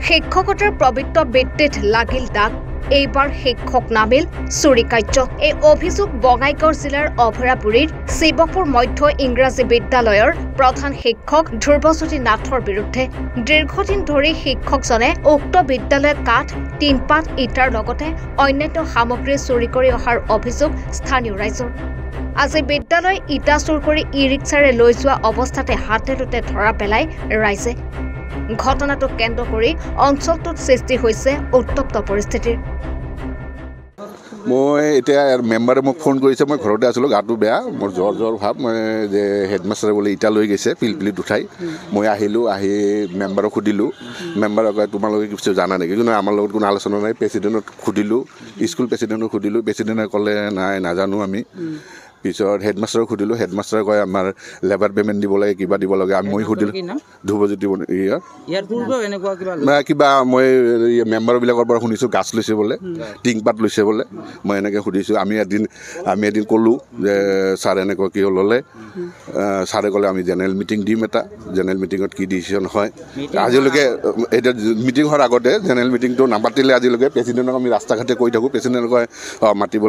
শিক্ষকতাৰ পবিত্ৰ বৃত্তিত লাগিল দাগ এইবাৰ শিক্ষক নামিল চুৰি কাৰ্য এই অভিযোগ বঙাইগাঁও জিলাৰ অভয়াপুৰীৰ শিৱপুৰ মধ্য ইংৰাজী বিদ্যালয়ৰ প্ৰধান শিক্ষক ধ্ৰুৱজ্যোতি নাথৰ বিৰুদ্ধে দীৰ্ঘদিন ধৰি শিক্ষকজনে উক্ত বিদ্যালয়ত কাঠ টিনপাত ইটাৰ লগতে অন্যান্য সামগ্ৰী চুৰি কৰি অহাৰ অভিযোগ স্থানীয় ৰাইজৰ আজি বিদ্যালয় ইটা চুৰ কৰি ই ৰিক্সাৰে লৈ যোৱা অৱস্থাতে হাতে লুটে ধৰা পেলাই ৰাইজে ঘটনাটোক কেন্দ্ৰ কৰি অঞ্চলটোত সৃষ্টি হৈছে উত্তপ্ত পৰিস্থিতিৰ মই এতিয়া মেম্বাৰে মোক ফোন কৰিছে মই ঘৰতে আছিলোঁ গাটো বেয়া মোৰ জ্বৰ ভাৱ মই যে হেডমাষ্টাৰে বোলে ইটা লৈ গৈছে পিলপিলিত উঠাই মই আহিলোঁ আহি মেম্বাৰক সুধিলোঁ মেম্বাৰক তোমালোকে কিছু জানা নেকি কিন্তু আমাৰ লগত কোনো আলোচনা নাই প্ৰেচিডেণ্টক সুধিলোঁ স্কুল প্ৰেচিডেণ্টক সুধিলোঁ প্ৰেচিডেণ্টে ক'লে নাই নাজানো আমি পিছত হেডমাষ্টাৰক সুধিলোঁ হেডমাষ্টাৰে কয় আমাৰ লেবাৰ পে'মেণ্ট দিব লাগে কিবা দিব লাগে মই সুধিলোঁ ধ্ৰুৱজ্যোতি কিবা মই মেম্বাৰবিলাকৰ পৰা শুনিছোঁ গাছ লৈছে বোলে টিংপাত লৈছে বোলে মই এনেকৈ সুধিছোঁ আমি এদিন ক'লোঁ যে ছাৰ এনেকুৱা কিয় ল'লে ছাৰে ক'লে আমি জেনেৰেল মিটিং দিম এটা জেনেৰেল মিটিঙত কি ডিচিশ্যন হয় আজিলৈকে এতিয়া মিটিং হোৱাৰ আগতে জেনেৰেল মিটিংটো নাপাতিলে আজিলৈকে প্ৰেচিডেণ্টক আমি ৰাস্তা ঘাটে কৈ থাকোঁ প্ৰেচিডেণ্টে কয় মাতিব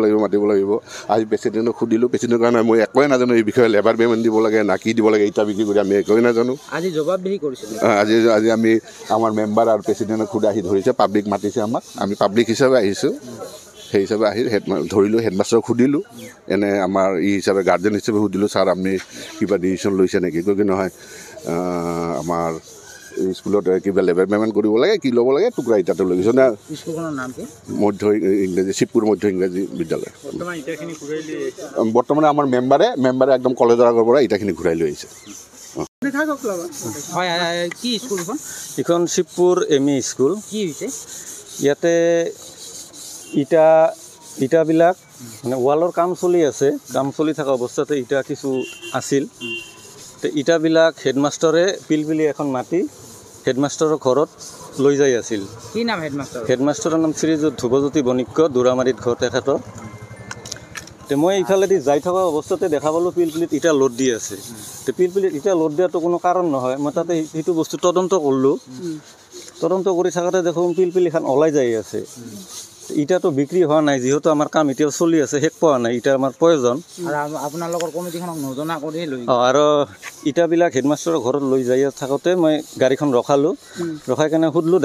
লাগিব আজি প্ৰেচিডেণ্টক সুধিলোঁ প্ৰেচিডেণ্টৰ কাৰণে মই একোৱে নাজানো এই বিষয়ে লেবাৰ পে'মেণ্ট দিব লাগে না কি দিব লাগে ইটা বিক্ৰী কৰি আমি একোৱে নাজানো আজি জবাবদিহি কৰিছিলোঁ আজি আমি আমাৰ মেম্বাৰ আৰু প্ৰেচিডেণ্টক খুদ আহি ধৰিছে পাব্লিক মাতিছে আমাক আমি পাব্লিক হিচাপে আহিছোঁ সেই হিচাপে আহি ধৰিলোঁ হেডমাষ্টাৰক সুধিলোঁ এনে আমাৰ হিচাপে গাৰ্জেন হিচাপে সুধিলোঁ ছাৰ আপুনি কিবা ডিচিশ্যন লৈছে নেকি কৈ কি নহয় আমাৰ স্কুলত কিবা লেবাৰ পে'মেণ্ট কৰিব লাগে কি ল'ব লাগে টুকুৰা ইটাটো লৈ গৈছে না স্কুলখনৰ নাম কি মধ্য ইংৰাজী শিৱপুৰ মধ্য ইংৰাজী বিদ্যালয় বৰ্তমানে আমাৰ মেম্বাৰে একদম কলেজৰ আগৰ পৰা ইটাখিনি ঘূৰাই লৈ আহিছে কি স্কুলখন এইখন শিৱপুৰ এম ই স্কুল কি হৈছে ইয়াতে ইটাবিলাক মানে ৱালৰ কাম চলি আছে কাম চলি থকা অৱস্থাতে ইটা কিছু আছিল ইটাবিলাক হেডমাষ্টাৰে পিলপিলি এখন মাতি হেডমাষ্টাৰৰ ঘৰত লৈ যাই আছিল কি নাম হেডমাষ্টাৰৰ নাম শ্ৰীযুত ধ্ৰুৱজ্যোতি বণিক্য দোৰামাৰীত ঘৰ তেখেতৰ মই ইফালেদি যাই থকা অৱস্থাতে দেখা পালোঁ পিলপিলিত ইটা লোড দি আছে পিলপিলিত ইটা লোড দিয়াটো কোনো কাৰণ নহয় মই তাতে সেইটো বস্তু তদন্ত কৰিলোঁ তদন্ত কৰি থাকোঁতে দেখোঁ পিলপিলিখন ওলাই যাই আছে ইটাটো বিক্ৰী হোৱা নাই যিহেতু আমাৰ কাম এতিয়াও চলি আছে শেষ পোৱা নাই ইটা আমাৰ প্ৰয়োজন আপোনালোকৰ কমিটিখনক নজনা কৰি লৈ আৰু ইটাবিলাক হেডমাষ্টাৰৰ ঘৰত লৈ যাই থাকোঁতে মই গাড়ীখন ৰখালোঁ ৰখাই কেনে সুধিলোঁ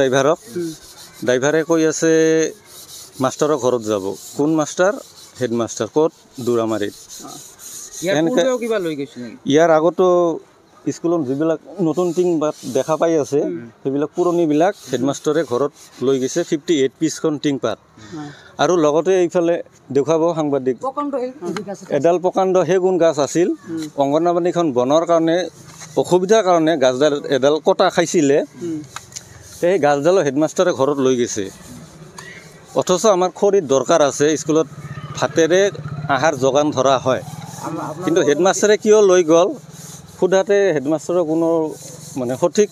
ড্ৰাইভাৰে কৈ আছে মাষ্টাৰৰ ঘৰত যাব কোন মাষ্টাৰ হেডমাষ্টাৰ ক'ত দোৰামাৰীত ইয়াৰ আগতো স্কুলত যিবিলাক নতুন টিং বাট দেখা পাই আছে সেইবিলাক পুৰণিবিলাক হেডমাষ্টাৰে ঘৰত লৈ গৈছে 58 পিচখন টিং পাত আৰু লগতে এইফালে দেখুৱাব সাংবাদিক এডাল প্ৰকাণ্ড সেগুন গাছ আছিল অংগনবাদীখন বনৰ কাৰণে অসুবিধাৰ কাৰণে গাছডাল এডাল কটা খাইছিলে সেই গাছডালো হেডমাষ্টাৰে ঘৰত লৈ গৈছে অথচ আমাৰ খৰিৰ দৰকাৰ আছে স্কুলত ভাতেৰে আহাৰ যোগান ধৰা হয় কিন্তু হেডমাষ্টাৰে কিয় লৈ গ'ল সোধাতে হেডমাষ্টাৰৰ কোনো মানে সঠিক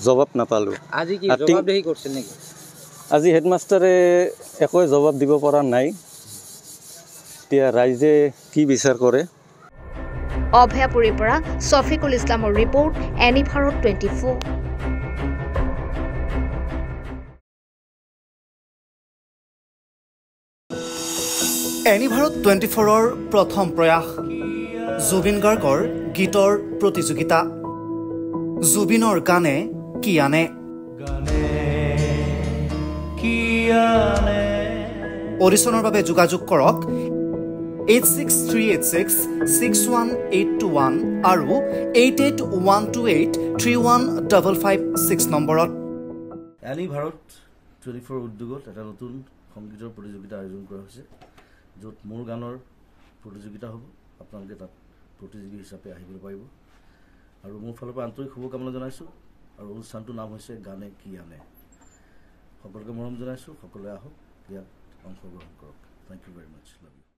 জবাব নাপালোঁ আজি হেডমাষ্টাৰে একোৱে জবাব দিব পৰা নাই এতিয়া ৰাইজে কি বিচাৰ কৰে অভয়াপুৰীৰ পৰা শফিকুল ইছলামৰ ৰিপৰ্ট এনি ভাৰত 24 এনি ভাৰত 24ৰ প্ৰথম প্ৰয়াস জুবিন গাৰ্গৰ গীতৰ প্ৰতিযোগিতা জুবিনৰ গানে কি আনে অডিশ্যনৰ বাবে যোগাযোগ কৰক 8638661821 আৰু 8812831556 নম্বৰত এনি ভাৰত 24 উদ্যোগত এটা নতুন সংগীতৰ প্ৰতিযোগিতা আয়োজন কৰা হৈছে য'ত মোৰ গানৰ প্ৰতিযোগিতা হ'ব আপোনালোকে তাত প্ৰতিযোগী হিচাপে আহিবলৈ পাৰিব আৰু মোৰ ফালৰ পৰা আন্তৰিক শুভকামনা জনাইছোঁ আৰু অনুষ্ঠানটোৰ নাম হৈছে গানে কি আনে সকলোকে মৰম জনাইছোঁ সকলোৱে আহক ইয়াত অংশগ্ৰহণ কৰক থেংক ইউ ভেৰি মাছ